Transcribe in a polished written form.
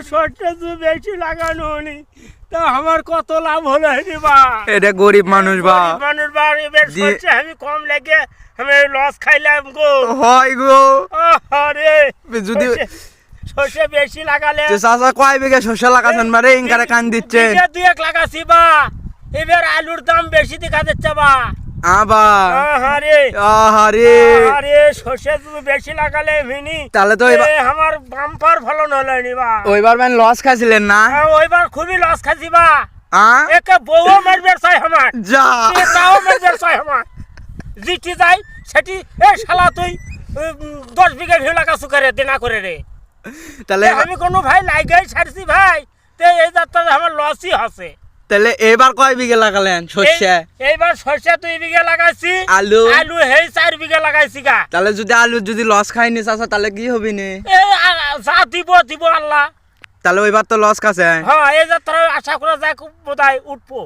শর্টটা তো বেশি লাগানো নি তা আমার কত লাভ হলো রে বা। এটা গরিব মানুষ বা, মানুষ বা এবার সরষে আমি কম লাগে আমি লস খাইলাম গো। হয় গো। আরে যদি সরষে বেশি লাগালে চাচা কয় বিঘা শস্য লাগাছেন বারে ইনকারে কান দিচ্ছেন? দুই এক লাগাছি বা, এবার আলুর দাম বেশি দেখা যাচ্ছে বা। আবা আরে আরে আরে সরষে তুমি বেশি লাগালে মিনি তাহলে তো আমার বাম্পার ফলন হলো নি বা। ওইবার মানে লস খাইছিলেন না? ওইবার খুবই লস খাইছি বা। হ্যাঁ একে বউও মারবে চাই আমার, যা তাও মারবে চাই আমার। জিটি যাই সেটি এ শালা তুই 10 বিঘা ভিউ লাগাছু করে দিনা করে রে। তাহলে আমি কোনো ভাই লাগাই ছাড়ছি ভাই, তে এই যাত্রা আমার লসই হচ্ছে। তাহলে এবার কয় বিঘা লাগালেন শস্য? এইবার সরষে 2 বিঘা লাগাইছি, আলু আলু হেই 4 বিঘা লাগাইছি গা। তাহলে যদি আলু যদি লস খাইনি চাচা তাহলে কি হবে নি? যা দিব দিব আল্লাহ। তাহলে ওইবার তো লস খাচ্ছে। হ্যাঁ এই যাত্রা আশা করা যায় বোধ হয় উঠবো।